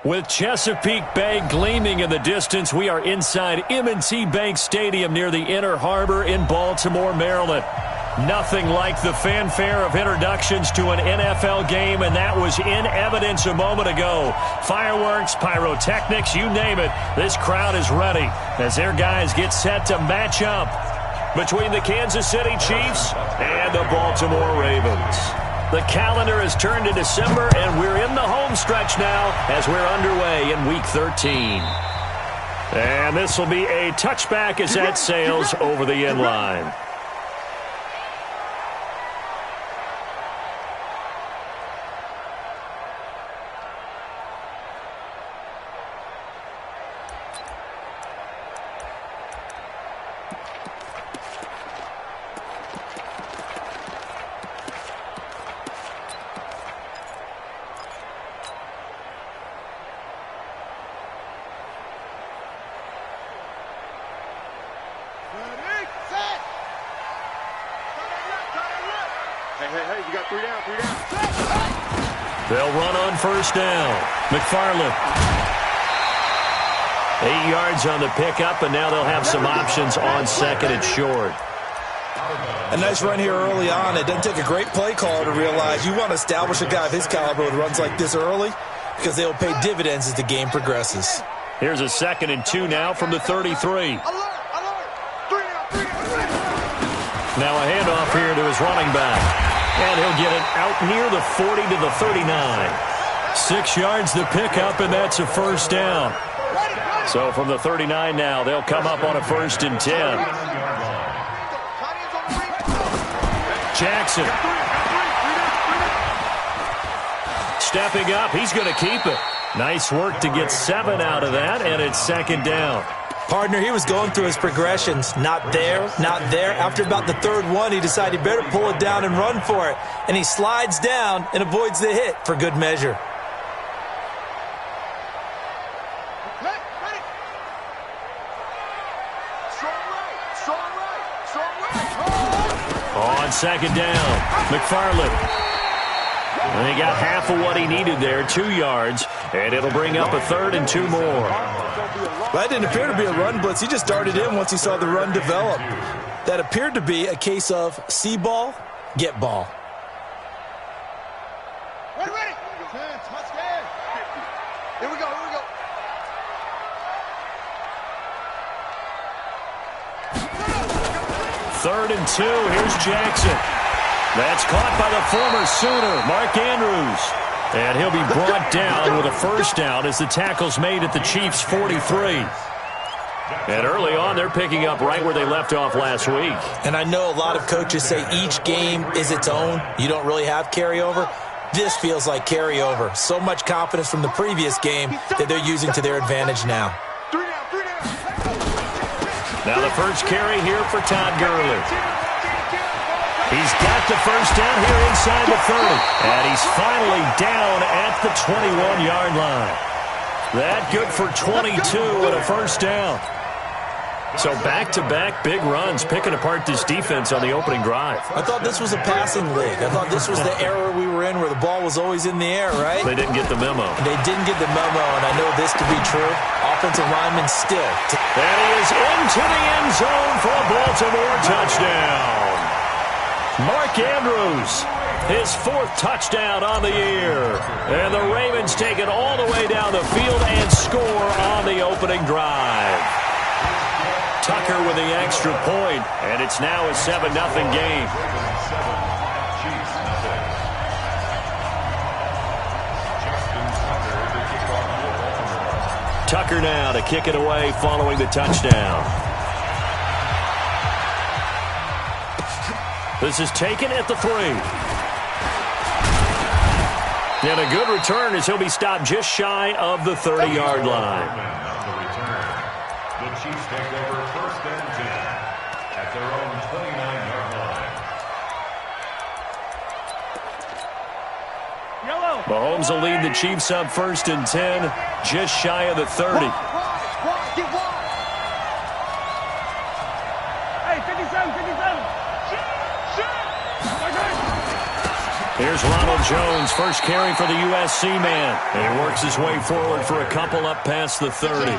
With Chesapeake Bay gleaming in the distance, we are inside M&T Bank Stadium near the Inner Harbor in Baltimore, Maryland. Nothing like the fanfare of introductions to an NFL game, and that was in evidence a moment ago. Fireworks, pyrotechnics, you name it, this crowd is ready as their guys get set to match up between the Kansas City Chiefs and the Baltimore Ravens. The calendar has turned to December, and we're in the home stretch now as we're underway in Week 13. And this will be a touchback as that sails over the end line. Hey, you got three down. They'll run on first down. McFarland. 8 yards on the pickup, and now they'll have some options on second and short. A nice run here early on. It doesn't take a great play caller to realize you want to establish a guy of his caliber with runs like this early because they will pay dividends as the game progresses. Here's a 2nd and 2 now from the 33. Now a handoff here to his running back. And he'll get it out near the 40 to the 39. 6 yards the pickup, and that's a first down. So from the 39 now, they'll come up on a 1st and 10. Jackson. Stepping up, he's going to keep it. Nice work to get 7 out of that, and it's 2nd down. Partner, he was going through his progressions. Not there, not there. After about the 3rd one, he decided he better pull it down and run for it. And he slides down and avoids the hit for good measure. On 2nd down, McFarland. And he got half of what he needed there, 2 yards, and it'll bring up a 3rd and 2 more. That didn't appear to be a run blitz. He just darted in once he saw the run develop. That appeared to be a case of see ball, get ball. Ready. Here we go. 3rd and 2, here's Jackson. That's caught by the former Sooner, Mark Andrews. And he'll be brought down with a first down as the tackle's made at the Chiefs' 43. And early on, they're picking up right where they left off last week. And I know a lot of coaches say each game is its own. You don't really have carryover. This feels like carryover. So much confidence from the previous game that they're using to their advantage now. Now the first carry here for Todd Gurley. He's got the first down here inside the 30. And he's finally down at the 21-yard line. That good for 22 and a first down. So back-to-back big runs, picking apart this defense on the opening drive. I thought this was a passing league. I thought this was the era we were in where the ball was always in the air, right? They didn't get the memo. They didn't get the memo, and I know this to be true. Offensive lineman still. And he is into the end zone for a Baltimore touchdown. Mark Andrews, his 4th touchdown on the year. And the Ravens take it all the way down the field and score on the opening drive. Tucker with the extra point, and it's now a 7-0 game. Tucker now to kick it away following the touchdown. This is taken at the 3. And a good return as he'll be stopped just shy of the 30-yard line. The Chiefs take over 1st and 10 at their own 29-yard line. Mahomes will lead the Chiefs up 1st and 10, just shy of the 30. Here's Ronald Jones, first carry for the USC man. And he works his way forward for a couple up past the 30.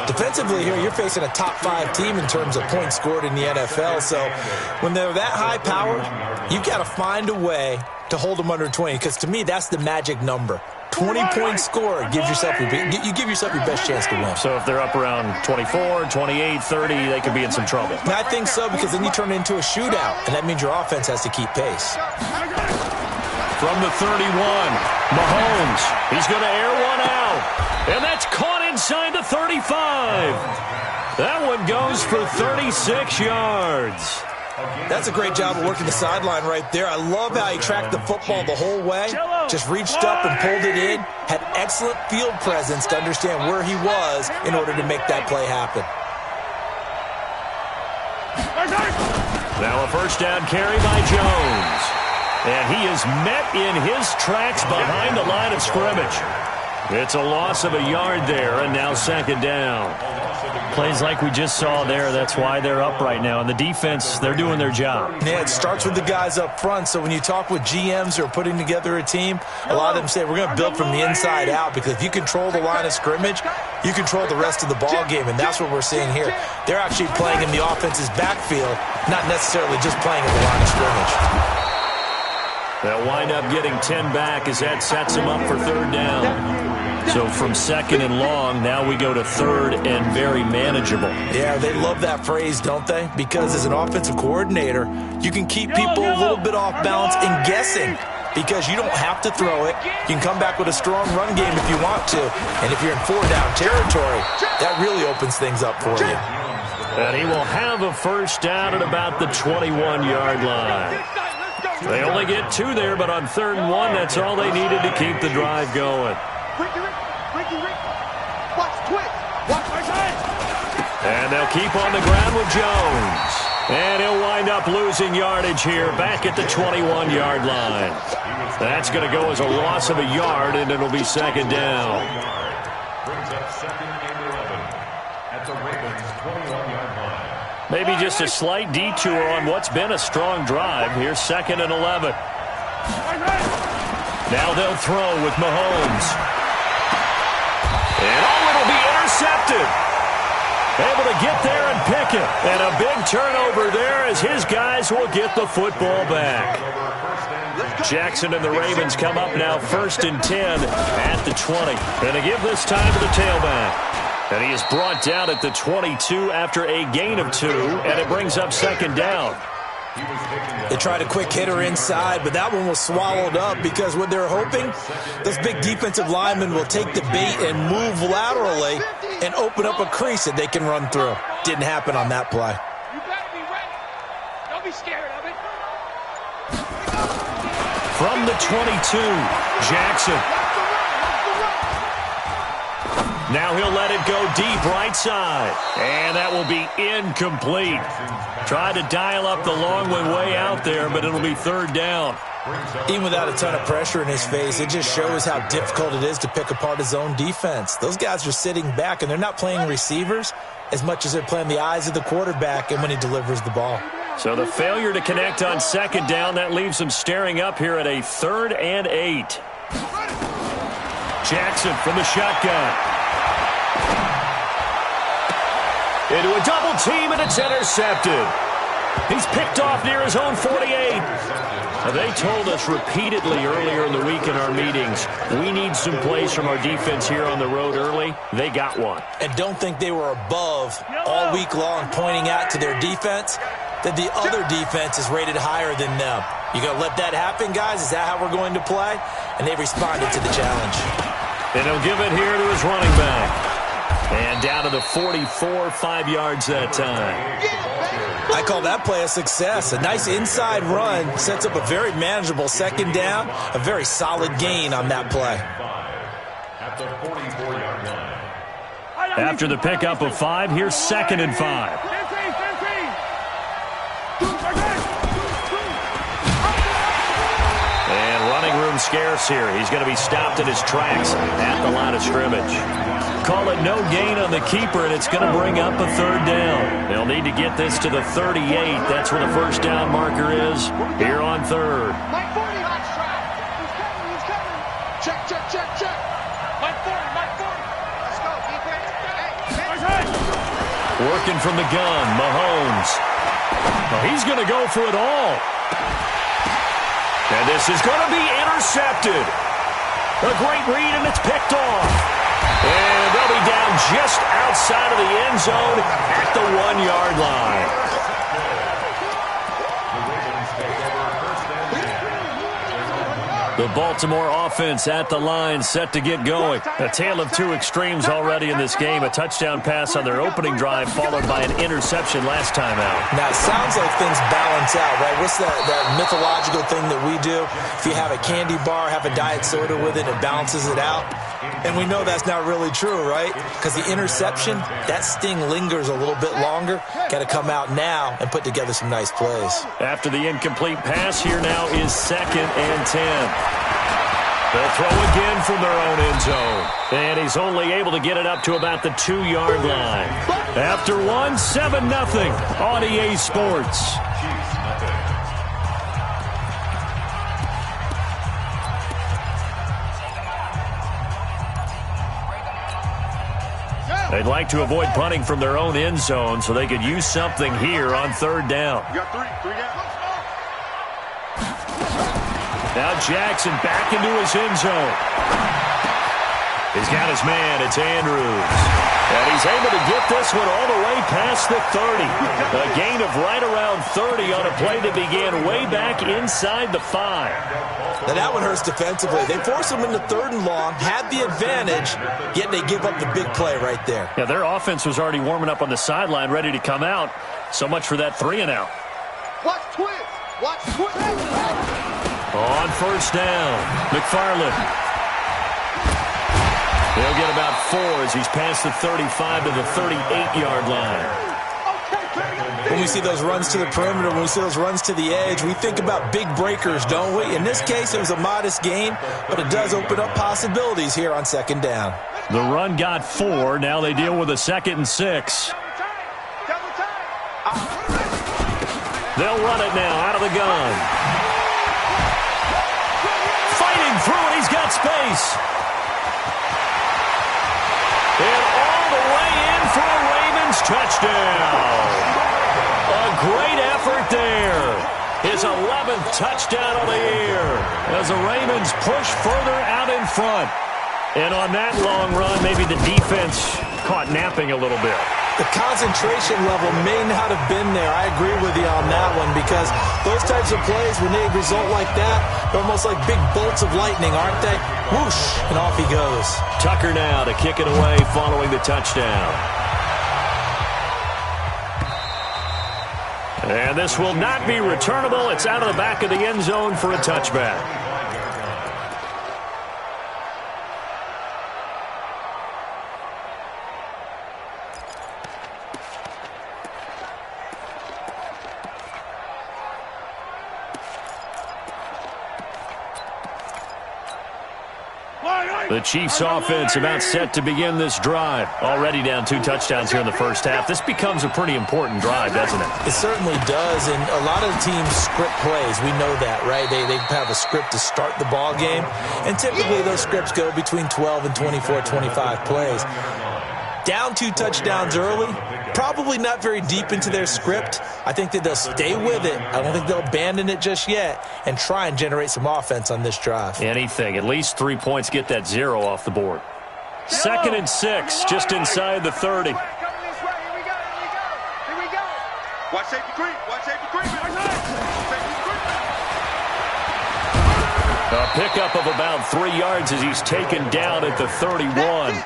Defensively here, you're facing a top-5 team in terms of points scored in the NFL. So when they're that high-powered, you've got to find a way to hold them under 20. Because to me, that's the magic number. 20-point score gives yourself you give yourself your best chance to win. So if they're up around 24, 28, 30, they could be in some trouble. I think so, because then you turn it into a shootout, and that means your offense has to keep pace. From the 31, Mahomes. He's going to air one out. And that's caught inside the 35. That one goes for 36 yards. That's a great job of working the sideline right there. I love how he tracked the football the whole way. Just reached up and pulled it in. Had excellent field presence to understand where he was in order to make that play happen. Now a first down carry by Jones. And he is met in his tracks behind the line of scrimmage. It's a loss of a yard there, and now second down. Plays like we just saw there, that's why they're up right now. And the defense, they're doing their job. Yeah, it starts with the guys up front. So when you talk with GMs who are putting together a team, a lot of them say, we're going to build from the inside out, because if you control the line of scrimmage, you control the rest of the ball game, and that's what we're seeing here. They're actually playing in the offense's backfield, not necessarily just playing in the line of scrimmage. They'll wind up getting 10 back as that sets them up for third down. So from second and long, now we go to third and very manageable. Yeah, they love that phrase, don't they? Because as an offensive coordinator, you can keep people a little bit off balance and guessing, because you don't have to throw it. You can come back with a strong run game if you want to. And if you're in 4-down territory, that really opens things up for you. And he will have a first down at about the 21-yard line. They only get 2 there, but on 3rd and 1, that's all they needed to keep the drive going. And they'll keep on the ground with Jones. And he'll wind up losing yardage here back at the 21-yard line. That's going to go as a loss of a yard, and it'll be second down. Brings up 2nd and 11 at the Ravens' 21-yard line. Maybe just a slight detour on what's been a strong drive. Here's 2nd and 11. Now they'll throw with Mahomes. And it'll be intercepted. Able to get there and pick it. And a big turnover there as his guys will get the football back. Jackson and the Ravens come up now 1st and 10 at the 20. And they give this time to the tailback. And he is brought down at the 22 after a gain of 2. And it brings up second down. They tried a quick hitter inside, but that one was swallowed up, because what they're hoping, those big defensive linemen will take the bait and move laterally and open up a crease that they can run through. Didn't happen on that play. You gotta be ready. Don't be scared of it. From the 22, Jackson. Now he'll let it go deep right side. And that will be incomplete. Tried to dial up the long one way out there, but it'll be third down. Even without a ton of pressure in his face, it just shows how difficult it is to pick apart his own defense. Those guys are sitting back, and they're not playing receivers as much as they're playing the eyes of the quarterback and when he delivers the ball. So the failure to connect on second down, that leaves them staring up here at a 3rd and 8. Jackson from the shotgun. Into a double team, and it's intercepted. He's picked off near his own 48. Now, they told us repeatedly earlier in the week in our meetings, we need some plays from our defense here on the road early. They got one. And don't think they were above all week long, pointing out to their defense that the other defense is rated higher than them. You going to let that happen, guys? Is that how we're going to play? And they responded to the challenge. And he'll give it here to his running back. And down to the 44, 5 yards that time. I call that play a success. A nice inside run sets up a very manageable second down, a very solid gain on that play. At the 44-yard line. After the pickup of 5, here's 2nd and 5. And running room scarce here. He's going to be stopped in his tracks at the line of scrimmage. Call it no gain on the keeper, and it's going to bring up a third down. They'll need to get this to the 38. That's where the first down marker is here on 3rd. My 40 hot strap. check, check. My 40. Let's go, defense. Hey. Working from the gun, Mahomes. Well, he's going to go for it all. And this is going to be intercepted. A great read, and it's picked off. And they'll be down just outside of the end zone at the 1-yard line. The Baltimore offense at the line, set to get going. A tale of two extremes already in this game. A touchdown pass on their opening drive, followed by an interception last time out. Now, it sounds like things balance out, right? What's that mythological thing that we do? If you have a candy bar, have a diet soda with it, it balances it out. And we know that's not really true, right? Because the interception, that sting lingers a little bit longer. Got to come out now and put together some nice plays. After the incomplete pass, here now is 2nd and 10. They'll throw again from their own end zone. And he's only able to get it up to about the 2-yard line. After one, 7-0 on EA Sports. They'd like to avoid punting from their own end zone so they could use something here on 3rd down. You got three down. Now Jackson back into his end zone. He's got his man. It's Andrews. And he's able to get this one all the way past the 30. A gain of right around 30 on a play that began way back inside the 5. Now that one hurts defensively. They force them into 3rd and long, had the advantage, yet they give up the big play right there. Yeah, their offense was already warming up on the sideline, ready to come out. So much for that 3-and-out. Watch twist. Watch twist. On 1st down, McFarland. He'll get about 4 as he's past the 35 to the 38-yard line. When we see those runs to the perimeter, when we see those runs to the edge, we think about big breakers, don't we? In this case, it was a modest gain, but it does open up possibilities here on 2nd down. The run got 4. Now they deal with a 2nd and 6. They'll run it now out of the gun. Fighting through it. He's got space. And all the way in for a Ravens touchdown. A great effort there. His 11th touchdown of the year as the Ravens push further out in front. And on that long run, maybe the defense caught napping a little bit. The concentration level may not have been there. I agree with you on that one because those types of plays, when they result like that, they're almost like big bolts of lightning, aren't they? Whoosh, and off he goes. Tucker now to kick it away following the touchdown. And this will not be returnable. It's out of the back of the end zone for a touchback. The Chiefs offense about set to begin this drive. Already down 2 touchdowns here in the first half. This becomes a pretty important drive, doesn't it? It certainly does, and a lot of the teams script plays. We know that, right? They have a script to start the ball game, and typically those scripts go between 12 and 24, 25 plays. Down 2 touchdowns early, probably not very deep into their script. I think that they'll stay with it. I don't think they'll abandon it just yet and try and generate some offense on this drive. Anything. At least 3 points, get that 0 off the board. 2nd and 6, just inside the 30. Here we go. Watch safety creep. Watch safety creep. A pickup of about 3 yards as he's taken down at the 31.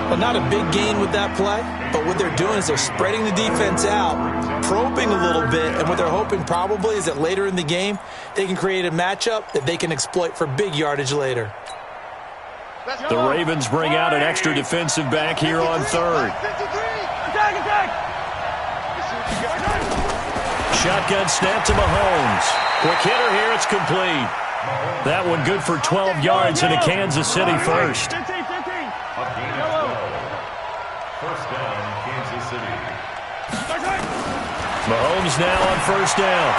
Well, not a big gain with that play, but what they're doing is they're spreading the defense out, probing a little bit, and what they're hoping probably is that later in the game, they can create a matchup that they can exploit for big yardage later. The Ravens bring out an extra defensive back here on 3rd. Shotgun snap to Mahomes. Quick hitter here, it's complete. That one good for 12 yards into Kansas City first. First down, Kansas City. Mahomes now on 1st down.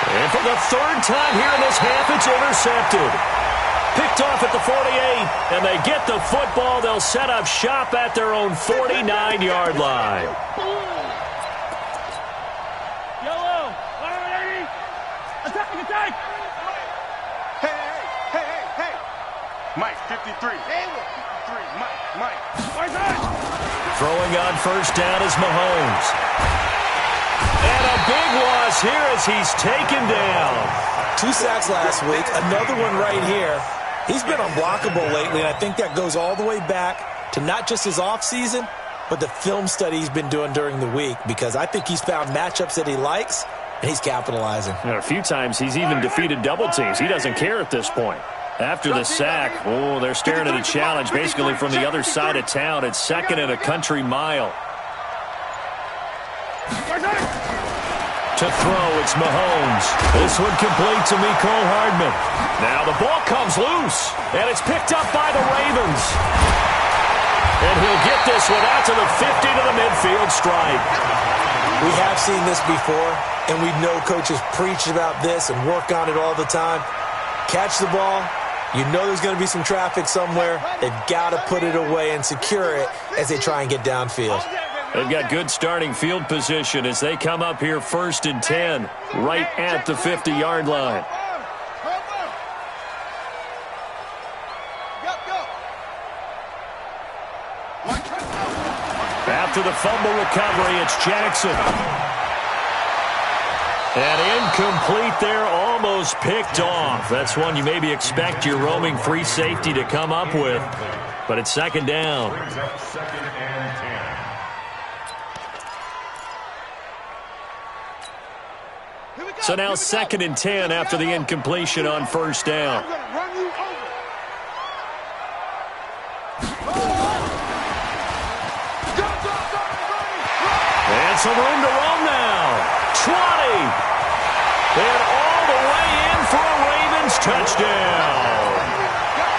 And for the 3rd time here in this half, it's intercepted. Picked off at the 48, and they get the football. They'll set up shop at their own 49-yard line. Yellow, 180, attack! Hey! Mike, 53. Hey, 53, Mike. Throwing on first down is Mahomes. And a big loss here as he's taken down. 2 sacks last week, another one right here. He's been unblockable lately, and I think that goes all the way back to not just his offseason, but the film study he's been doing during the week, because I think he's found matchups that he likes, and he's capitalizing. And a few times he's even defeated double teams. He doesn't care at this point. After the sack, they're staring at a challenge basically from the other side of town. It's 2nd and a country mile. To throw, it's Mahomes. This one complete to Mecole Hardman. Now the ball comes loose, and it's picked up by the Ravens. And he'll get this one out to the 50 to the midfield stripe. We have seen this before, and we know coaches preach about this and work on it all the time. Catch the ball. You know there's going to be some traffic somewhere. They've got to put it away and secure it as they try and get downfield. They've got good starting field position as they come up here 1st and 10, right at the 50-yard line. After the fumble recovery, it's Jackson. And incomplete there, almost picked off. That's one you maybe expect your roaming free safety to come up with, but it's 2nd down. So now 2nd and 10 after the incompletion on first down. And some room to roam now. 20. And all the way in for a Ravens touchdown.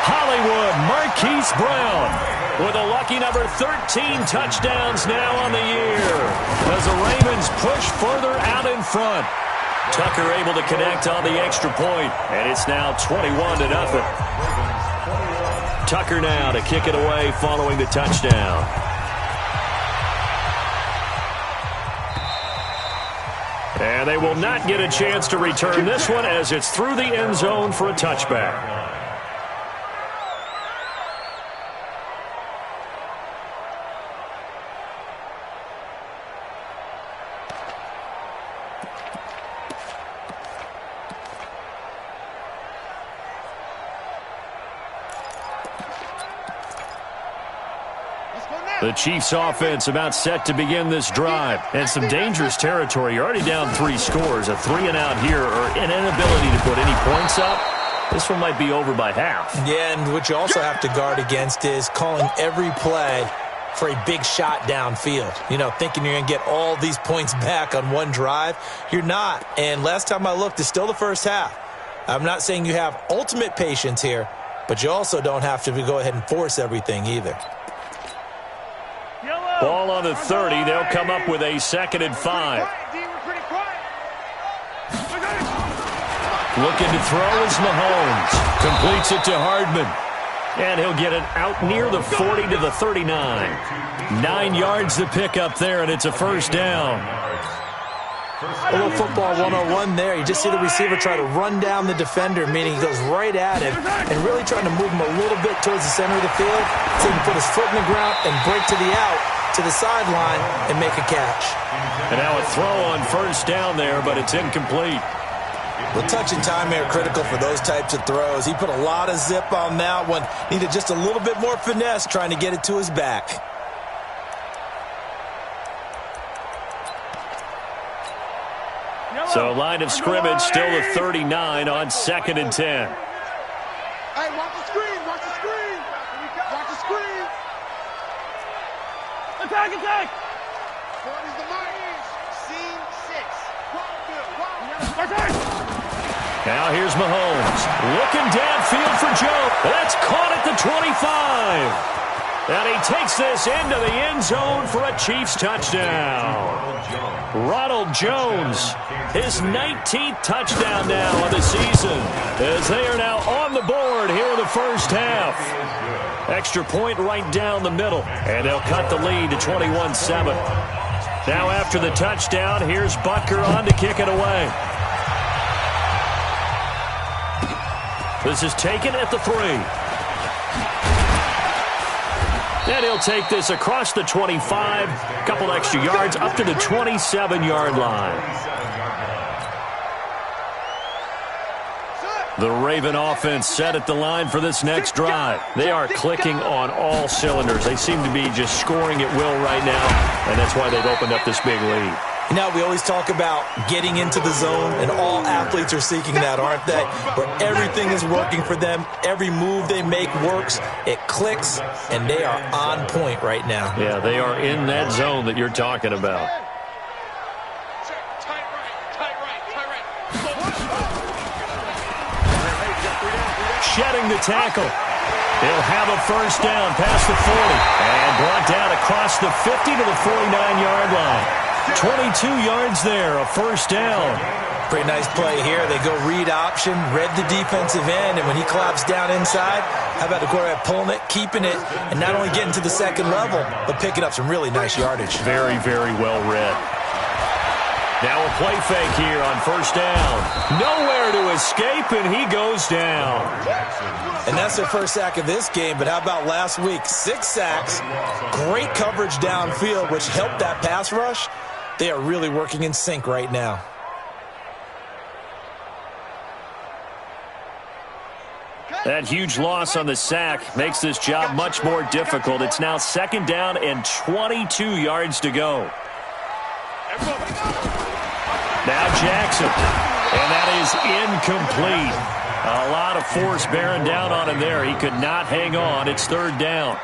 Hollywood Marquise Brown with a lucky number 13 touchdowns now on the year as the Ravens push further out in front. Tucker able to connect on the extra point, and it's now 21-0. Tucker now to kick it away following the touchdown. And they will not get a chance to return this one as it's through the end zone for a touchback. The Chiefs offense about set to begin this drive. And some dangerous territory. You're already down 3 scores. A 3-and-out here or an inability to put any points up. This one might be over by half. Yeah, and what you also have to guard against is calling every play for a big shot downfield. You know, thinking you're going to get all these points back on one drive. You're not. And last time I looked, it's still the first half. I'm not saying you have ultimate patience here, but you also don't have to go ahead and force everything either. Ball on the 30. They'll come up with a 2nd and 5. Looking to throw is Mahomes. Completes it to Hardman. And he'll get it out near the 40 to the 39. 9 yards to pick up there, and it's a first down. A little football 101 there. You just see the receiver try to run down the defender, meaning he goes right at him and really trying to move him a little bit towards the center of the field so he can put his foot in the ground and break to the out, to the sideline, and make a catch. And now a throw on first down there, but it's incomplete. Well, touch and time are critical for those types of throws. He put a lot of zip on that one. Needed just a little bit more finesse trying to get it to his back. So line of scrimmage still the 39 on 2nd and 10. Hey, watch the screen, watch the screen. Watch the screen. Attack. 40's the mark. Scene 6. Now here's Mahomes. Looking downfield for Joe. That's caught at the 25. And he takes this into the end zone for a Chiefs touchdown. Ronald Jones, his 19th touchdown now of the season, as they are now on the board here in the first half. Extra point right down the middle, and they'll cut the lead to 21-7. Now after the touchdown, here's Butker on to kick it away. This is taken at the 3. And he'll take this across the 25, a couple extra yards, up to the 27-yard line. The Raven offense set at the line for this next drive. They are clicking on all cylinders. They seem to be just scoring at will right now, and that's why they've opened up this big lead. You know, we always talk about getting into the zone, and all athletes are seeking that, aren't they? Where everything is working for them. Every move they make works. It clicks, and they are on point right now. Yeah, they are in that zone that you're talking about. Shedding the tackle. He'll have a first down past the 40. And brought down across the 50 to the 49-yard line. 22 yards there, a first down. Pretty nice play here. They go read option, read the defensive end, and when he claps down inside, how about the quarterback pulling it, keeping it, and not only getting to the second level, but picking up some really nice yardage. Very, very well read. Now a play fake here on first down. Nowhere to escape, and he goes down. And that's their first sack of this game, but how about last week? 6 sacks, great coverage downfield, which helped that pass rush. They are really working in sync right now. That huge loss on the sack makes this job much more difficult. It's now second down and 22 yards to go. Now Jackson, and that is incomplete. A lot of force bearing down on him there. He could not hang on. It's third down.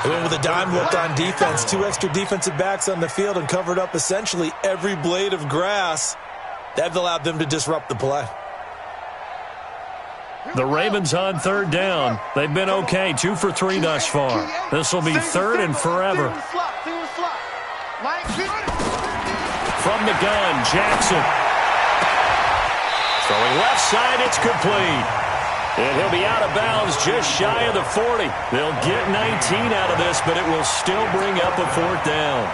They went with a dime look on defense. 2 extra defensive backs on the field and covered up essentially every blade of grass. That allowed them to disrupt the play. The Ravens on third down. They've been okay, 2 for 3 thus far. This will be third and forever. From the gun, Jackson. Throwing left side, it's complete. And he'll be out of bounds just shy of the 40. They'll get 19 out of this, but it will still bring up a fourth down.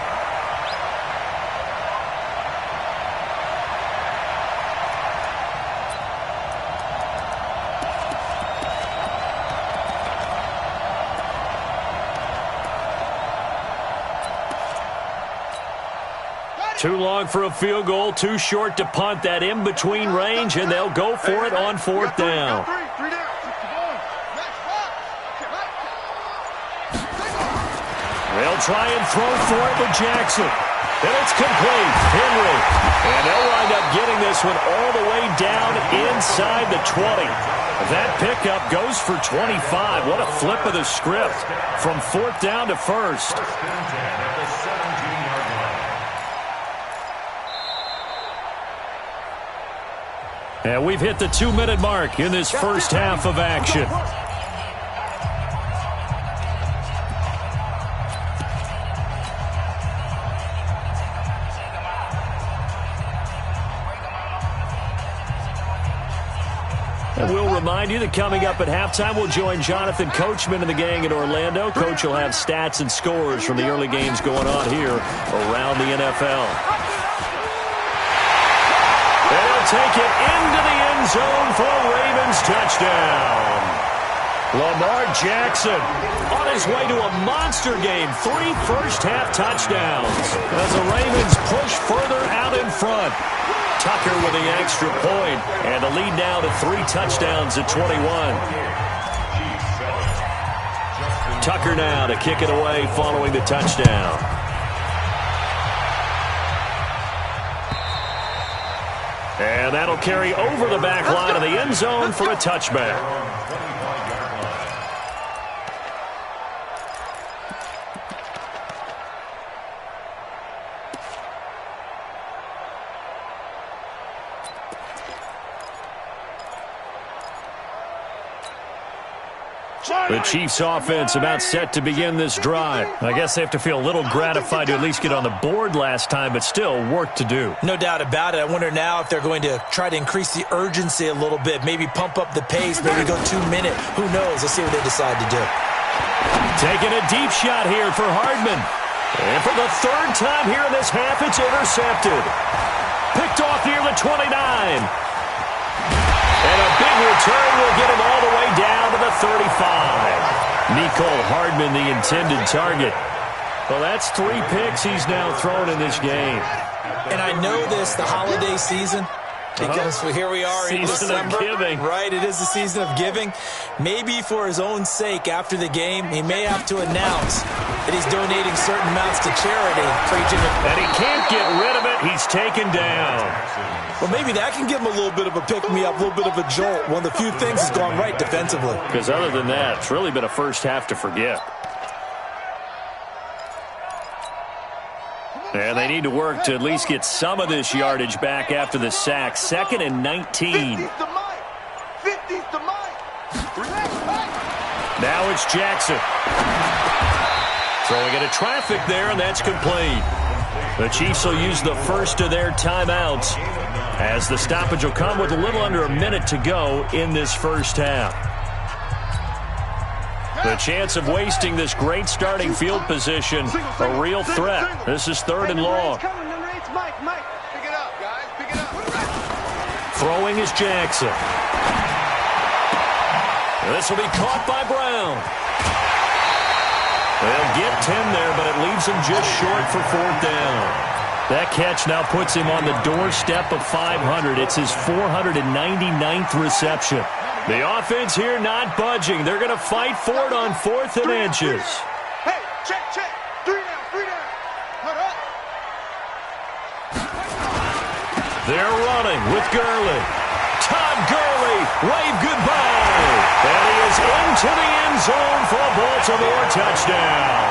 Too long for a field goal, too short to punt. That in-between range, and they'll go for it on fourth down. They'll try and throw for it with Jackson. And it's complete. Henry. And they'll wind up getting this one all the way down inside the 20. That pickup goes for 25. What a flip of the script from fourth down to first. And we've hit the 2-minute mark in this first half of action. And we'll remind you that coming up at halftime, we'll join Jonathan Coachman and the gang in Orlando. Coach will have stats and scores from the early games going on here around the NFL. Take it into the end zone for a Ravens touchdown. Lamar Jackson on his way to a monster game. 3 first-half touchdowns as the Ravens push further out in front. Tucker with the extra point, and the lead now to 3 touchdowns at 21. Tucker now to kick it away following the touchdown. And that'll carry over the back line of the end zone for a touchback. The Chiefs offense about set to begin this drive. I guess they have to feel a little gratified to at least get on the board last time, but still work to do. No doubt about it. I wonder now if they're going to try to increase the urgency a little bit, maybe pump up the pace, maybe go 2 minute. Who knows? Let's see what they decide to do. Taking a deep shot here for Hardman. And for the third time here in this half, it's intercepted. Picked off near the 29. And a big return will get him all the way down to the 35. Mecole Hardman, the intended target. Well, that's 3 picks he's now thrown in this game. And I know this, the holiday season, because here we are in December. Season of giving. Right, it is the season of giving. Maybe for his own sake, after the game, he may have to announce that he's donating certain amounts to charity. And he can't get rid of it. He's taken down. Well, maybe that can give him a little bit of a pick-me-up, a little bit of a jolt. One of the few things has gone right defensively. Because other than that, it's really been a first half to forget. And they need to work to at least get some of this yardage back after the sack. 2nd and 19. Now it's Jackson. Throwing into traffic there, and that's complete. The Chiefs will use the first of their timeouts as the stoppage will come with a little under a minute to go in this first half. The chance of wasting this great starting field position, a real threat. This is 3rd and long. Throwing is Jackson. This will be caught by Brown. They'll get 10 there, but it leaves him just short for 4th down. That catch now puts him on the doorstep of 500. It's his 499th reception. The offense here not budging. They're going to fight for it on 4th and inches. Hey, check. 3 down. Hold up. They're running with Gurley. Todd Gurley, wave goodbye. And he is into the end zone for a Baltimore touchdown.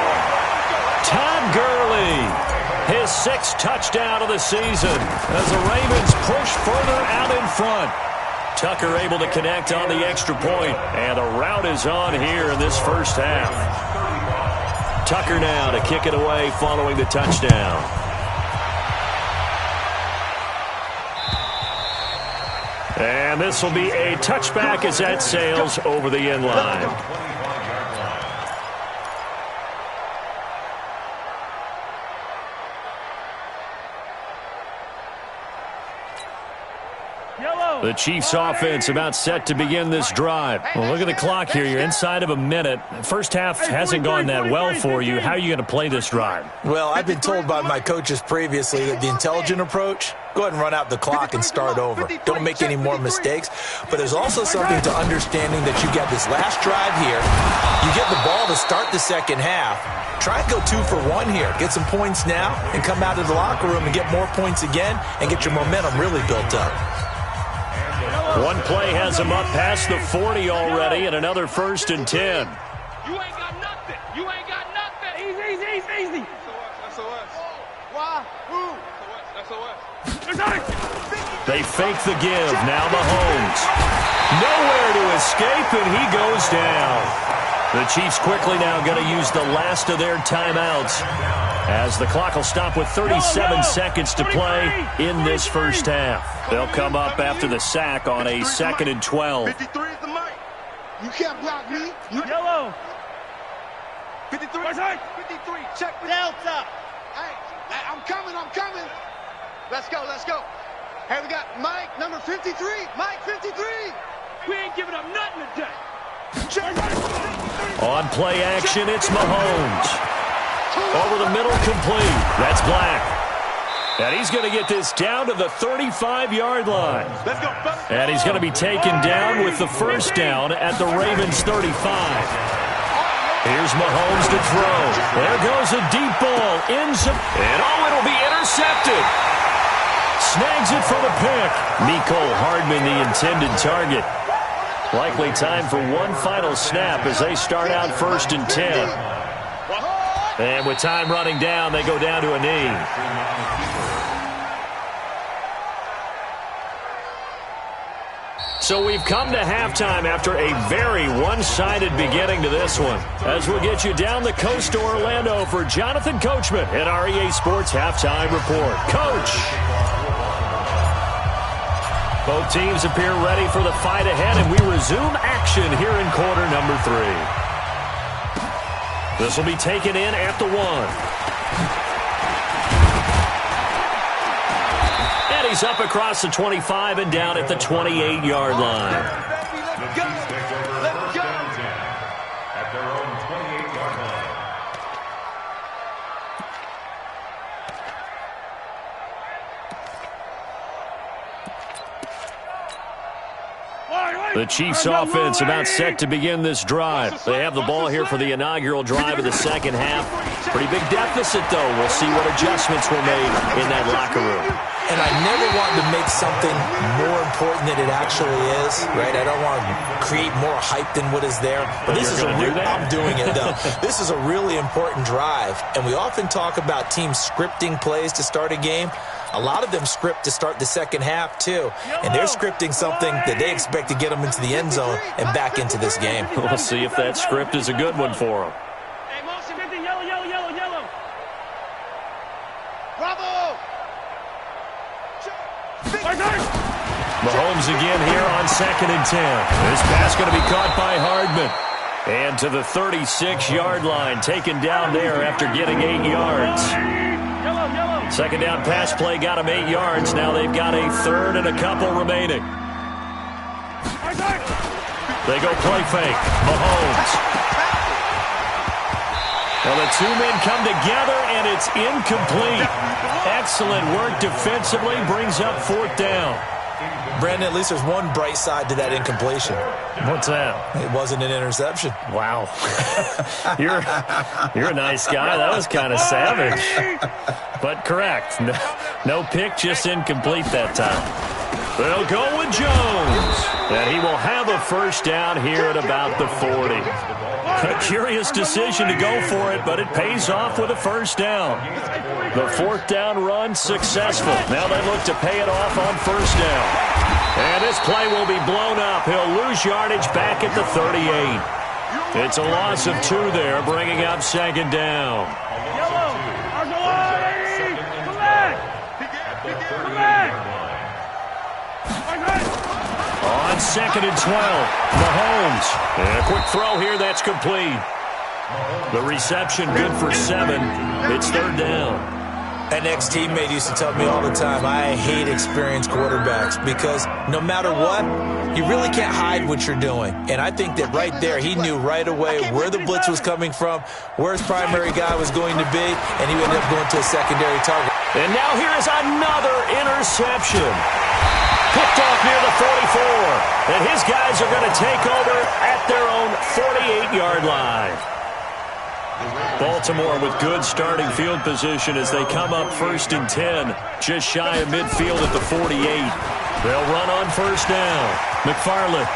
Todd Gurley, his 6th touchdown of the season as the Ravens push further out in front. Tucker able to connect on the extra point, and the route is on here in this first half. Tucker now to kick it away following the touchdown. And this will be a touchback as that sails over the end line. The Chiefs offense about set to begin this drive. Well, look at the clock here. You're inside of a minute. First half hasn't gone that well for you. How are you going to play this drive? Well, I've been told by my coaches previously that the intelligent approach, go ahead and run out the clock and start over. Don't make any more mistakes. But there's also something to understanding that you get this last drive here. You get the ball to start the second half. Try and go 2 for 1 here. Get some points now and come out of the locker room and get more points again and get your momentum really built up. One play has him up past the 40 already, and another 1st and 10. You ain't got nothing. Easy. SOS. Why? Who? SOS. They fake the give. Now Mahomes. Nowhere to escape, and he goes down. The Chiefs quickly now going to use the last of their timeouts as the clock will stop with 37 seconds to play in this first half. They'll come up after the sack on a 2nd and 12. 53 is the mic. You can't block me. Yellow. 53. 53. Check Delta. Hey, I'm coming. Let's go. Hey, we got Mike, number 53. Mike, 53. We ain't giving up nothing today. On play action, it's Mahomes. Over the middle, complete. That's Black. And he's going to get this down to the 35-yard line. Let's go. And he's going to be taken down with the first down at the Ravens' 35. Here's Mahomes to throw. There goes a deep ball. And it'll be intercepted. Snags it for the pick. Mecole Hardman, the intended target. Likely time for one final snap as they start out 1st and 10. And with time running down, they go down to a knee. So we've come to halftime after a very one-sided beginning to this one. As we'll get you down the coast to Orlando for Jonathan Coachman at our EA Sports Halftime Report. Coach! Both teams appear ready for the fight ahead, and we resume action here in quarter number 3. This will be taken in at the 1. He's up across the 25 and down at the 28-yard line. The Chiefs take over first and 10 at their own 28-yard line. The Chiefs offense about set to begin this drive. They have the ball here for the inaugural drive of the second half. Pretty big deficit, though. We'll see what adjustments were made in that locker room. And I never want to make something more important than it actually is, right? I don't want to create more hype than what is there. But this is I'm doing it, though. This is a really important drive. And we often talk about teams scripting plays to start a game. A lot of them script to start the second half, too. And they're scripting something that they expect to get them into the end zone and back into this game. We'll see if that script is a good one for them. Yellow. Bravo! Mahomes again here on 2nd and 10. This pass going to be caught by Hardman. And to the 36-yard line, taken down there after getting 8 yards. Second down pass play got him 8 yards. Now they've got a third and a couple remaining. They go play fake. Mahomes. Well, the two men come together, and it's incomplete. Excellent work defensively, brings up 4th down. Brandon, at least there's one bright side to that incompletion. What's that? It wasn't an interception. Wow. You're a nice guy. That was kind of savage. But correct. No pick, just incomplete that time. They'll go with Jones. And he will have a first down here at about the 40. A curious decision to go for it, but it pays off with a first down. The 4th down run successful. Now they look to pay it off on first down. And this play will be blown up. He'll lose yardage back at the 38. It's a loss of 2 there, bringing up 2nd down. On 2nd and 12, Mahomes. And a quick throw here, that's complete. The reception good for 7. It's 3rd down. An ex-teammate used to tell me all the time, I hate experienced quarterbacks because no matter what, you really can't hide what you're doing. And I think that right there, he knew right away where the blitz was coming from, where his primary guy was going to be, and he ended up going to a secondary target. And now here is another interception. Picked off near the 44. And his guys are going to take over at their own 48-yard line. Baltimore with good starting field position as they come up 1st and 10, just shy of midfield at the 48. They'll run on first down. McFarland.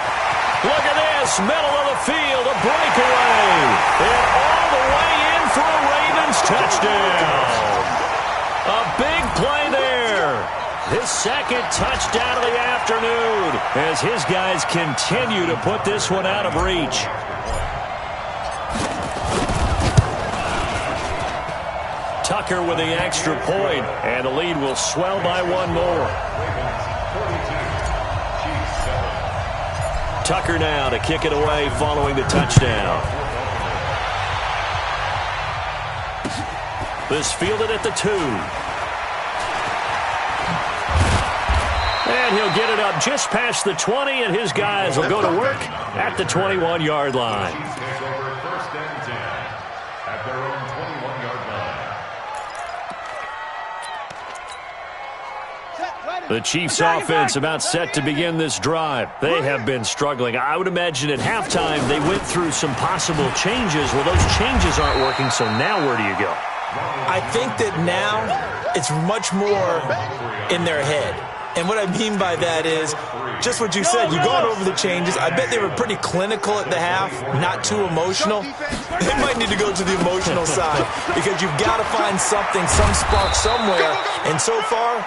Look at this, middle of the field, a breakaway. And all the way in for a Ravens touchdown. A big play there. His 2nd touchdown of the afternoon as his guys continue to put this one out of reach. Tucker with the extra point, and the lead will swell by 1 more. Tucker now to kick it away following the touchdown. This fielded at the 2. And he'll get it up just past the 20, and his guys will go to work at the 21-yard line. Take over first and 10 at their own 21-yard line. The Chiefs offense about set to begin this drive. They have been struggling. I would imagine at halftime they went through some possible changes. Well, those changes aren't working, so now where do you go? I think that now it's much more in their head. And what I mean by that is just what you said. You've gone over the changes. I bet they were pretty clinical at the half, not too emotional. They might need to go to the emotional side because you've got to find something, some spark somewhere. And so far,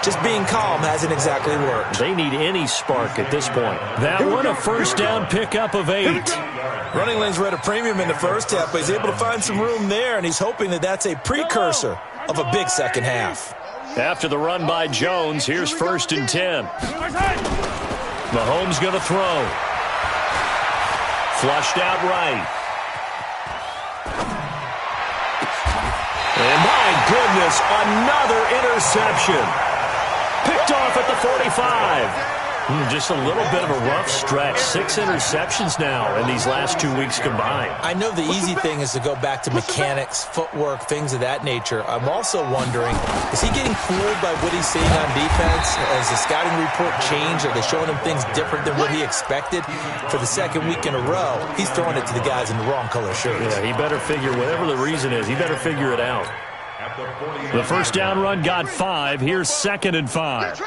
just being calm hasn't exactly worked. They need any spark at this point. That one a first down pickup of 8. Running lanes were at a premium in the first half, but he's able to find some room there, and he's hoping that that's a precursor of a big second half. After the run by Jones, here's 1st and 10. Mahomes going to throw. Flushed out right. And my goodness, another interception. Picked off at the 45. Just a little bit of a rough stretch. 6 interceptions now in these last 2 weeks combined. I know the easy thing is to go back to mechanics, footwork, things of that nature. I'm also wondering, is he getting fooled by what he's seeing on defense? Has the scouting report changed? Are they showing him things different than what he expected? For the second week in a row, he's throwing it to the guys in the wrong color shirts. Yeah, he better figure, whatever the reason is, he better figure it out. The first down run got 5. Here's 2nd and 5.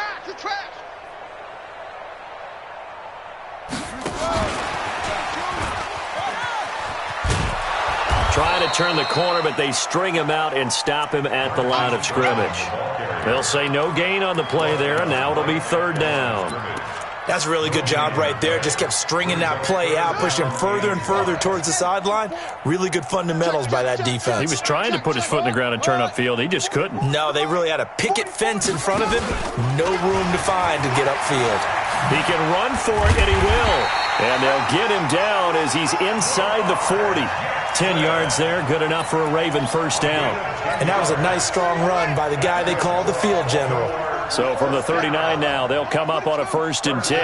Trying to turn the corner, but they string him out and stop him at the line of scrimmage. They'll say no gain on the play there, and now it'll be 3rd down. That's a really good job right there. Just kept stringing that play out, pushing him further and further towards the sideline. Really good fundamentals by that defense. He was trying to put his foot in the ground and turn upfield. He just couldn't. No, they really had a picket fence in front of him. No room to find to get upfield. He can run for it, and he will. And they'll get him down as he's inside the 40. 10 yards there, good enough for a Raven first down. And that was a nice, strong run by the guy they call the field general. So from the 39 now, they'll come up on a 1st and 10.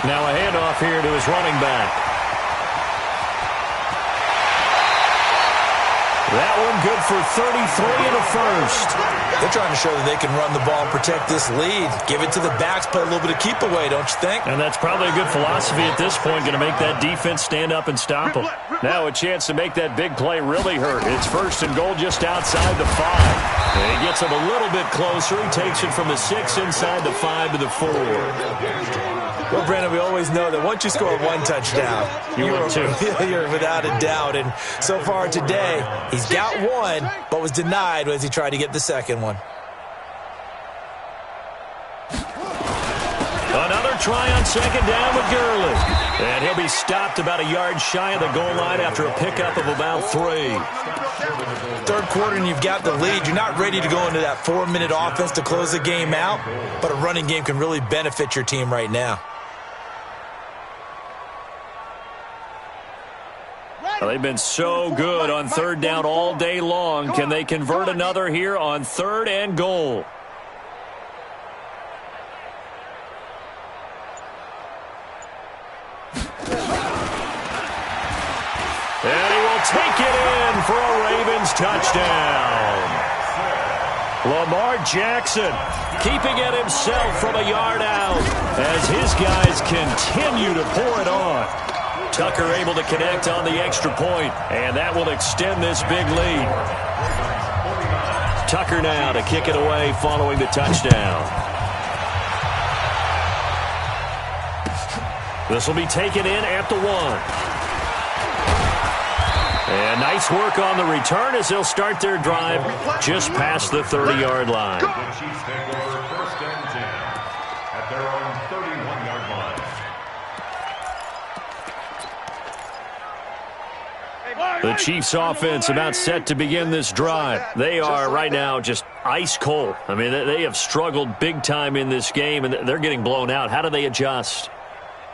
Now a handoff here to his running back. That one good for 33 and a first. They're trying to show that they can run the ball and protect this lead. Give it to the backs, play a little bit of keep away, don't you think? And that's probably a good philosophy at this point, going to make that defense stand up and stop them. Now a chance to make that big play really hurt. It's 1st and goal just outside the 5. And he gets him a little bit closer. He takes it from the 6 inside the 5 to the 4. Well, Brandon, we always know that once you score one touchdown, you're without a doubt. And so far today, he's got one, but was denied as he tried to get the second one. Another try on 2nd down with Gurley. And he'll be stopped about a yard shy of the goal line after a pickup of about 3. 3rd quarter and you've got the lead. You're not ready to go into that 4-minute offense to close the game out, but a running game can really benefit your team right now. Well, they've been so good on 3rd down all day long. Can they convert another here on 3rd and goal? And he will take it in for a Ravens touchdown. Lamar Jackson keeping it himself from a yard out as his guys continue to pour it on. Tucker able to connect on the extra point, and that will extend this big lead. Tucker now to kick it away following the touchdown. This will be taken in at the 1. And nice work on the return as they'll start their drive just past the 30-yard line. The Chiefs take over 1st and 10 at their own 31-yard line. The Chiefs offense about set to begin this drive. They are right now just ice cold. I mean, they have struggled big time in this game, and they're getting blown out. How do they adjust?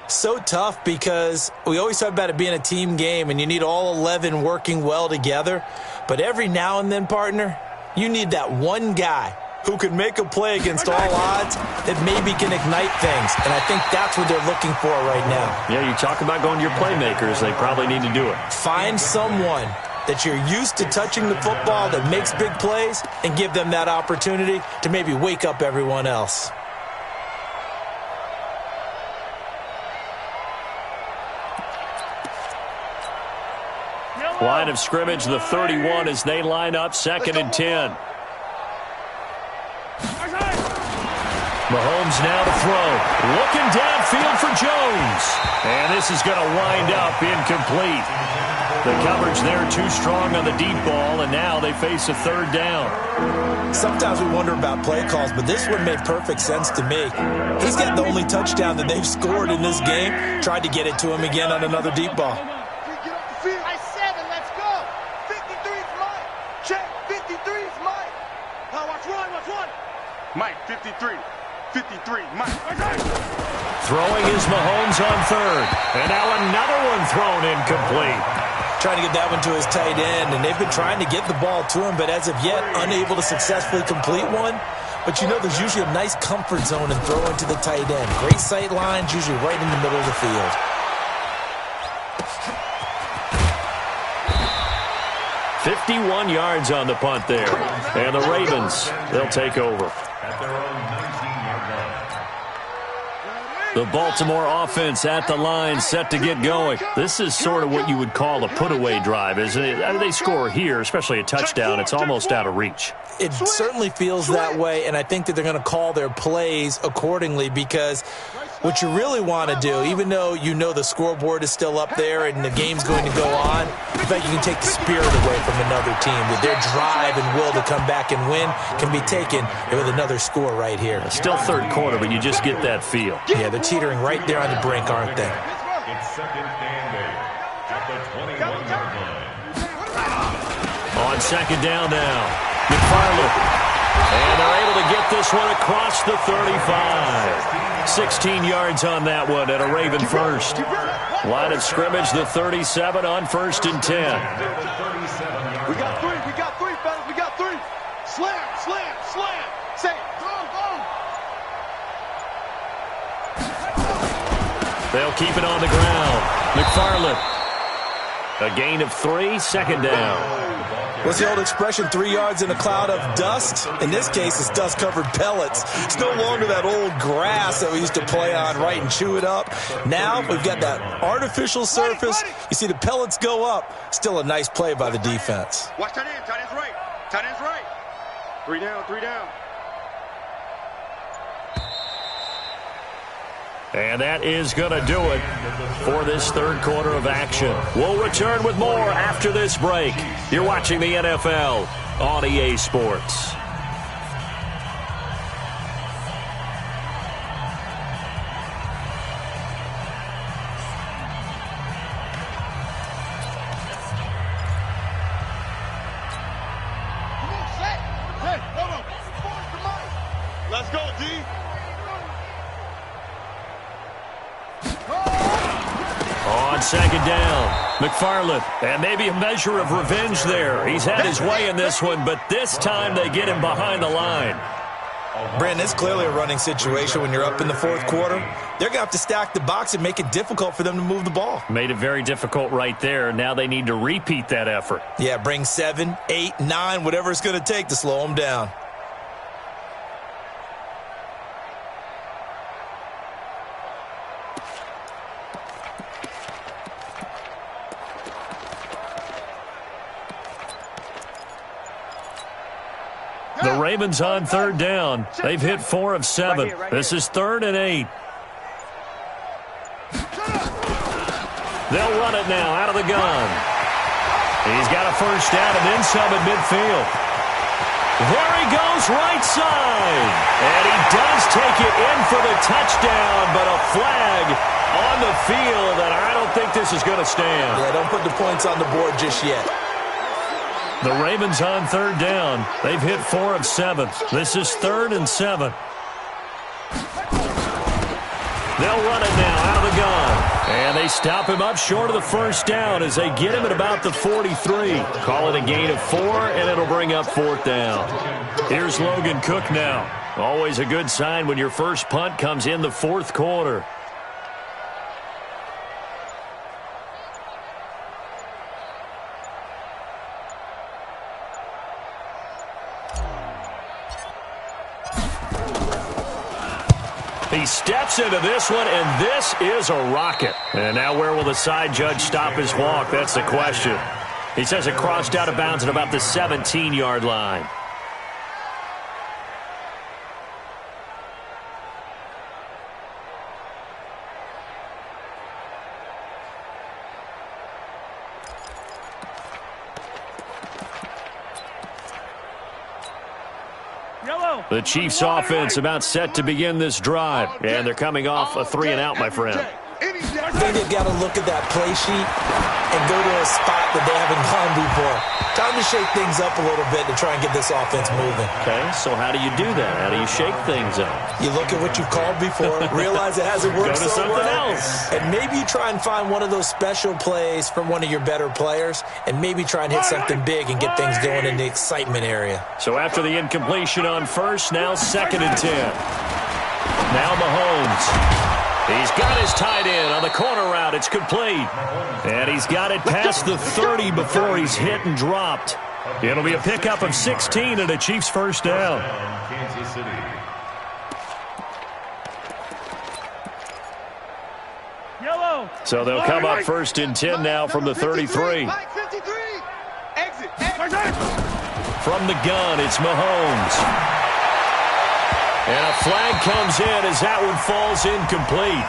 So tough because we always talk about it being a team game and you need all 11 working well together. But every now and then, partner, you need that one guy who can make a play against all odds that maybe can ignite things. And I think that's what they're looking for right now. Yeah, you talk about going to your playmakers. They probably need to do it. Find someone that you're used to touching the football that makes big plays and give them that opportunity to maybe wake up everyone else. Line of scrimmage, the 31 as they line up 2nd and 10. Mahomes now to throw. Looking field for Jones. And this is going to wind up incomplete. The coverage there too strong on the deep ball, and now they face a third down. Sometimes we wonder about play calls, but this one made perfect sense to me. He's got the only touchdown that they've scored in this game. Tried to get it to him again on another deep ball. Get off the field. 7, let's go. 53 is mine. Check, 53 is mine. Now watch one. Mike, 53. 53, Mike. Throwing is Mahomes on third. And now another one thrown incomplete. Trying to get that one to his tight end, and they've been trying to get the ball to him, but as of yet, unable to successfully complete one. But you know there's usually a nice comfort zone in throwing to the tight end. Great sight lines, usually right in the middle of the field. "51 yards on the punt there. And the Ravens, they'll take over. At their own 19-yard line. The Baltimore offense at the line, set to get going. This is sort of what you would call a put-away drive, isn't it? They score here, especially a touchdown. It's almost out of reach. It certainly feels that way, and I think that they're going to call their plays accordingly, because what you really want to do, even though you know the scoreboard is still up there and the game's going to go on, in fact, you can take the spirit away from another team, that their drive and will to come back and win can be taken with another score right here. Still third quarter, but you just get that feel. Yeah, they're teetering right there on the brink, aren't they? It's second and 8 at the 21-yard line. On second down now, McFarland. And they're able to get this one across the 35. 16 yards on that one, and a Raven first. Line of scrimmage, the 37 on 1st and 10. We got three, fellas, we got three. Slam. Say, go. They'll keep it on the ground. McFarland. A gain of 3, second down. What's the old expression, 3 yards in a cloud of dust? In this case, it's dust-covered pellets. It's no longer that old grass that we used to play on, right, and chew it up. Now we've got that artificial surface. You see the pellets go up. Still a nice play by the defense. Watch tight end, tight end's right. 3 down. And that is going to do it for this third quarter of action. We'll return with more after this break. You're watching the NFL on EA Sports. Let's go, D. On second down, McFarland. And maybe a measure of revenge there. He's had his way in this one, but this time they get him behind the line. Brandon, it's clearly a running situation when you're up in the fourth quarter. They're going to have to stack the box and make it difficult for them to move the ball. Made it very difficult right there. Now they need to repeat that effort. Yeah, bring 7, 8, 9, whatever it's going to take to slow them down. The Ravens on third down. They've hit 4 of 7. This is 3rd and 8. They'll run it now out of the gun. He's got a first down and then some at midfield. There he goes, right side. And he does take it in for the touchdown, but a flag on the field, and I don't think this is going to stand. Yeah, don't put the points on the board just yet. The Ravens on third down. They've hit 4 of 7. This is 3rd and 7. They'll run it now out of the gun. And they stop him up short of the first down as they get him at about the 43. Call it a gain of 4, and it'll bring up 4th down. Here's Logan Cook now. Always a good sign when your first punt comes in the 4th quarter. He steps into this one, and this is a rocket. And now where will the side judge stop his walk? That's the question. He says it crossed out of bounds at about the 17-yard line. The Chiefs offense about set to begin this drive. And they're coming off a 3-and-out, my friend. I think they've got to look at that play sheet and go to a spot that they haven't gone before. Time to shake things up a little bit to try and get this offense moving. Okay, so how do you do that? How do you shake things up? You look at what you've called before, realize it hasn't worked Go to so something well, else. and maybe you try and find one of those special plays from one of your better players, and maybe try and hit something big and get things going in the excitement area. So after the incompletion on first, now 2nd and 10. Now Mahomes. He's got his tight end on the corner route. It's complete. And he's got it past the 30 before he's hit and dropped. It'll be a pickup of 16 and a Chiefs first down. Kansas City. So they'll come up 1st and 10 now from the 33. From the gun, it's Mahomes. And a flag comes in as that one falls incomplete.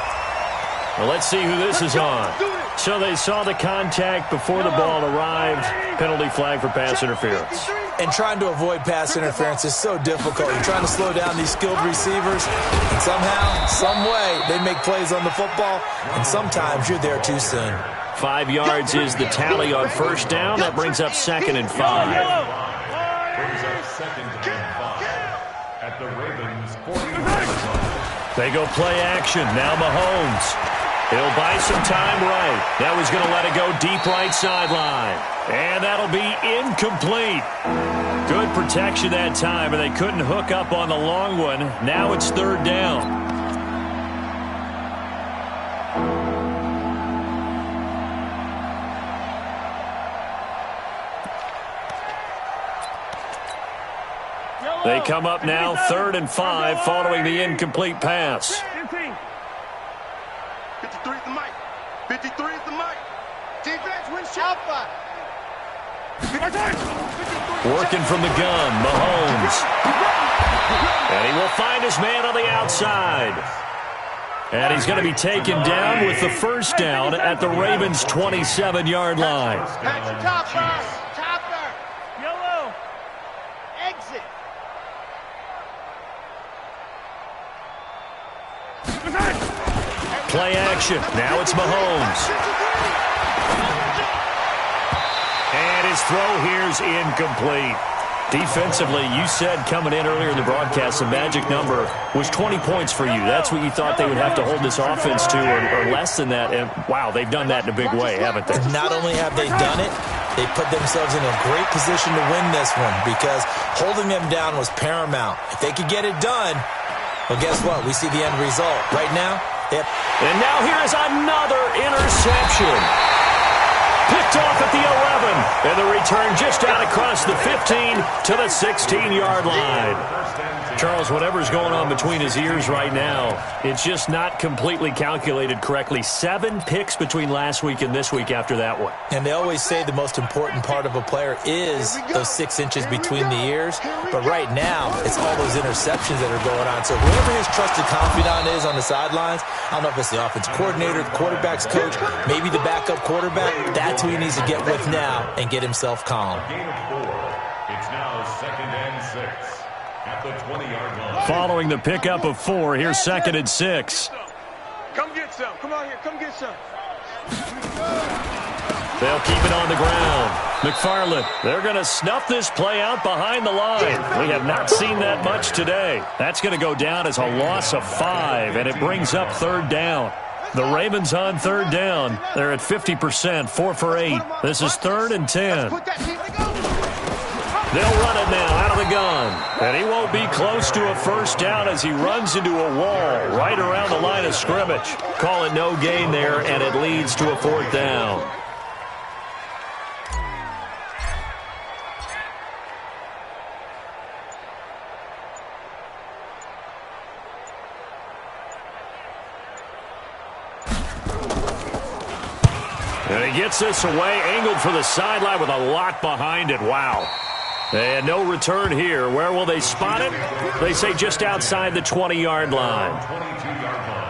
Well, let's see who this is on. So they saw the contact before the ball arrived. Penalty flag for pass interference. And trying to avoid pass interference is so difficult. You're trying to slow down these skilled receivers, and somehow, some way, they make plays on the football, and sometimes you're there too soon. 5 yards is the tally on first down. That brings up 2nd and 5. Brings up 2nd and 5 at the Ravens 40. They go play action. Now Mahomes. He'll buy some time right. That was going to let it go deep right sideline. And that'll be incomplete. Good protection that time, and they couldn't hook up on the long one. Now it's 3rd down. They come up now 3rd and 5 following the incomplete pass. 53 is the mic. 53 is the mic. Defense wins Alpha. Working from the gun, Mahomes. And he will find his man on the outside. And he's going to be taken down with the first down at the Ravens' 27-yard line. Topper. Yellow. Exit. Play action. Now it's Mahomes. And his throw here's incomplete. Defensively, you said coming in earlier in the broadcast, the magic number was 20 points for you. That's what you thought they would have to hold this offense to, or less than that. And, wow, they've done that in a big way, haven't they? Not only have they done it, they put themselves in a great position to win this one because holding them down was paramount. If they could get it done, well, guess what? We see the end result. Right now, and now here's another interception. Picked off at the 11. And the return just out across the 15 to the 16-yard line. Charles, whatever's going on between his ears right now, it's just not completely calculated correctly. 7 picks between last week and this week after that one. And they always say the most important part of a player is those 6 inches between the ears. But right now, it's all those interceptions that are going on. So whoever his trusted confidant is on the sidelines, I don't know if it's the offense coordinator, the quarterback's coach, maybe the backup quarterback, that's who he needs to get with now and get himself calm. Gain of 4. It's now 2nd and 6 at the 20-yard line. Following the pickup of 4, here's 2nd and 6. Come get some. Come out here. Come get some. They'll keep it on the ground. McFarland, they're going to snuff this play out behind the line. We have not seen that much today. That's going to go down as a loss of 5, and it brings up 3rd down. The Ravens on 3rd down. They're at 50%, 4 for 8. This is 3rd and 10. They'll run it now out of the gun. And he won't be close to a first down as he runs into a wall right around the line of scrimmage. Call it no gain there, and it leads to a 4th down. And he gets this away, angled for the sideline with a lot behind it. Wow. And no return here. Where will they spot it? They say just outside the 20-yard line. 22-yard line.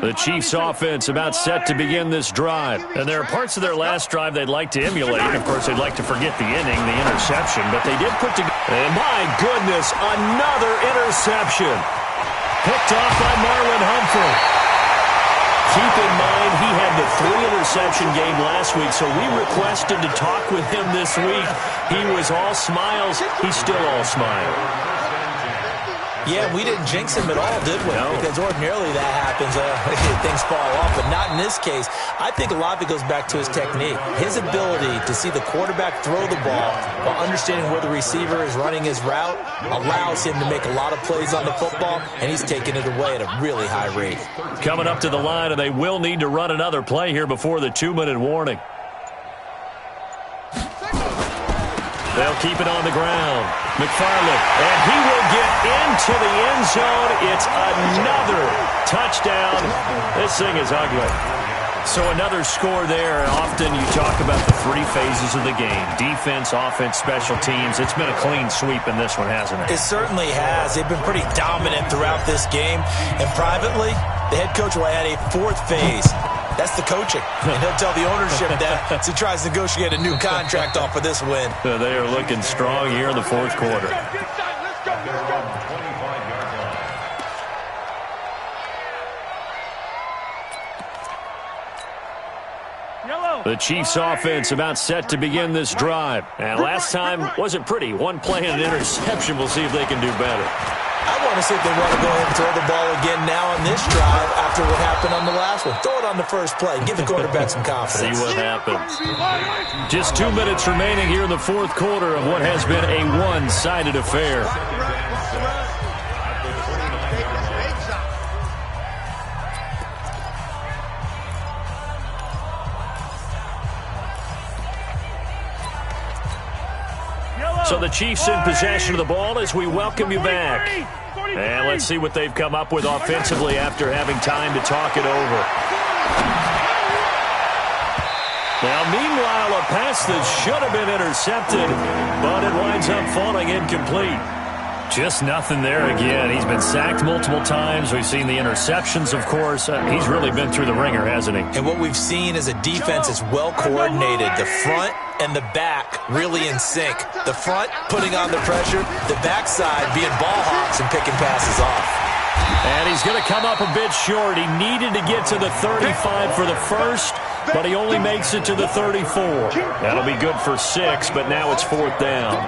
The Chiefs offense about set to begin this drive. And there are parts of their last drive they'd like to emulate. Of course, they'd like to forget the inning, the interception. But they did put together. And my goodness, another interception. Picked off by Marlon Humphrey. Keep in mind, he had the 3-interception game last week, so we requested to talk with him this week. He was all smiles. He's still all smiles. Yeah, we didn't jinx him at all, did we? No. Because ordinarily that happens. Things fall off, but not in this case. I think a lot of it goes back to his technique. His ability to see the quarterback throw the ball while understanding where the receiver is running his route allows him to make a lot of plays on the football, and he's taking it away at a really high rate. Coming up to the line, and they will need to run another play here before the 2-minute warning. They'll keep it on the ground. McFarland, and he will get into the end zone. It's another touchdown. This thing is ugly. So another score there. Often you talk about the 3 phases of the game. Defense, offense, special teams. It's been a clean sweep in this one, hasn't it? It certainly has. They've been pretty dominant throughout this game. And privately, the head coach will add a 4th phase. That's the coaching. And he'll tell the ownership that as he tries to negotiate a new contract off of this win. They are looking strong here in the 4th quarter. The Chiefs offense about set to begin this drive. And last time wasn't pretty. 1 play and an interception. We'll see if they can do better. I want to see if they want to go ahead and throw the ball again now on this drive after what happened on the last one. Throw it on the first play. Give the quarterback some confidence. See what happens. Just 2 minutes remaining here in the 4th quarter of what has been a one-sided affair. So the Chiefs in possession of the ball as we welcome you back. And let's see what they've come up with offensively after having time to talk it over. Now, meanwhile, a pass that should have been intercepted, but it winds up falling incomplete. Just nothing there again. He's been sacked multiple times. We've seen the interceptions, of course. He's really been through the ringer, hasn't he? And what we've seen is a defense that's well coordinated. The front and the back really in sync. The front putting on the pressure, the backside being ball hawks and picking passes off. And he's going to come up a bit short. He needed to get to the 35 for the first, but he only makes it to the 34. That'll be good for 6, but now it's 4th down.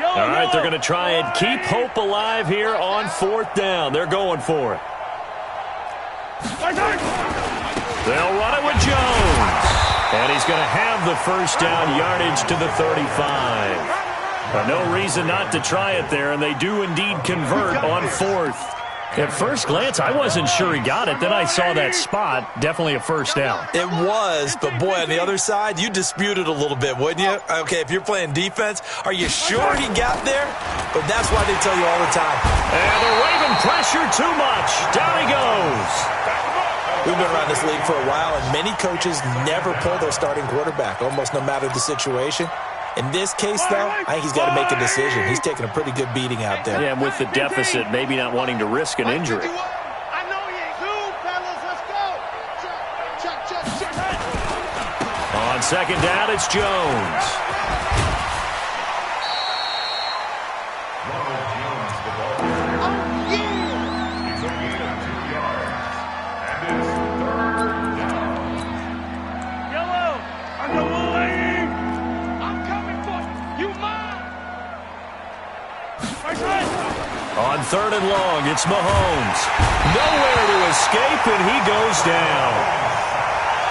All right, they're going to try and keep hope alive here on 4th down. They're going for it. They'll run it with Jones. And he's going to have the first down yardage to the 35. No reason not to try it there, and they do indeed convert on 4th. At first glance, I wasn't sure he got it. Then I saw that spot. Definitely a first down. It was, but boy, on the other side, you disputed a little bit, wouldn't you? Okay, if you're playing defense, are you sure he got there? But that's why they tell you all the time. And they're waving pressure too much. Down he goes. We've been around this league for a while, and many coaches never pull their starting quarterback, almost no matter the situation. In this case, though, I think he's got to make a decision. He's taking a pretty good beating out there. Yeah, with the deficit, maybe not wanting to risk an injury. I know you do, fellas. Let's go. Check. On 2nd down, it's Jones. On 3rd and long, it's Mahomes. Nowhere to escape, and he goes down.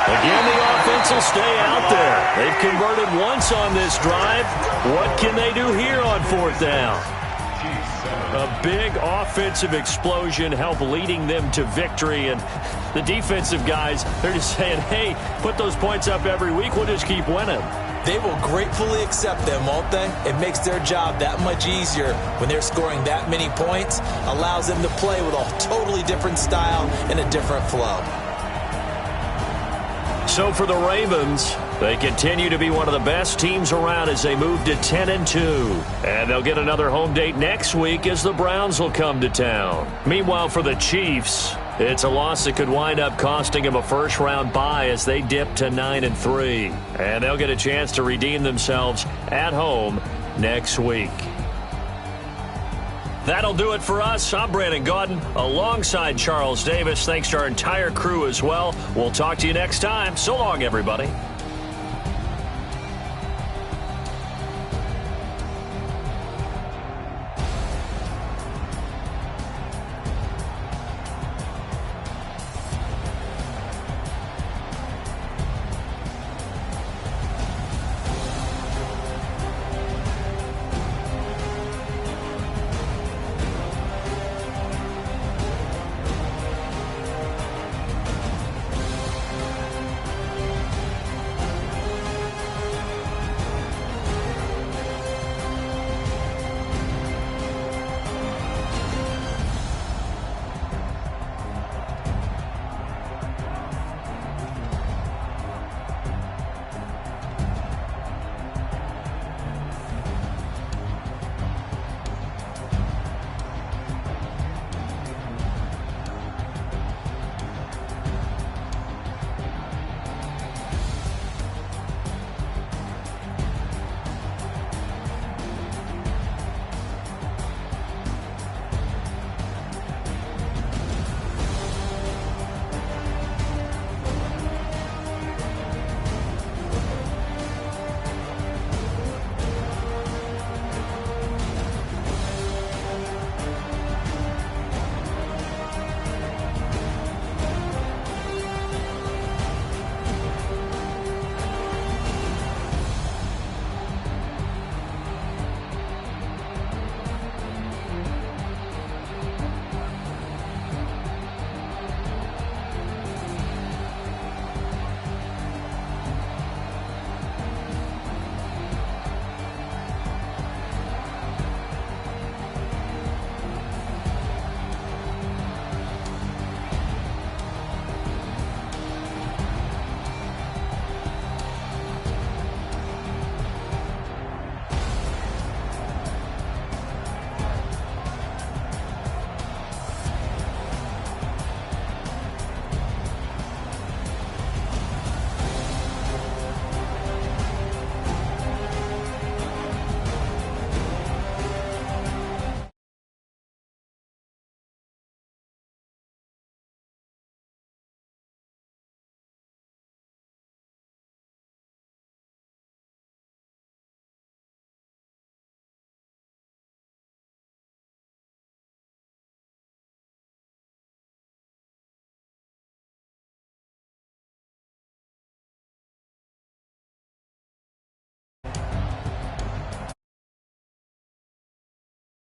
Again, the offense will stay out there. They've converted once on this drive. What can they do here on 4th down? A big offensive explosion help leading them to victory, and the defensive guys, they're just saying, hey, put those points up every week. We'll just keep winning. They will gratefully accept them, won't they? It makes their job that much easier when they're scoring that many points. Allows them to play with a totally different style and a different flow. So for the Ravens, they continue to be one of the best teams around as they move to 10-2. And they'll get another home date next week as the Browns will come to town. Meanwhile, for the Chiefs, it's a loss that could wind up costing them a first-round bye as they dip to 9-3. And they'll get a chance to redeem themselves at home next week. That'll do it for us. I'm Brandon Gaudin alongside Charles Davis. Thanks to our entire crew as well. We'll talk to you next time. So long, everybody.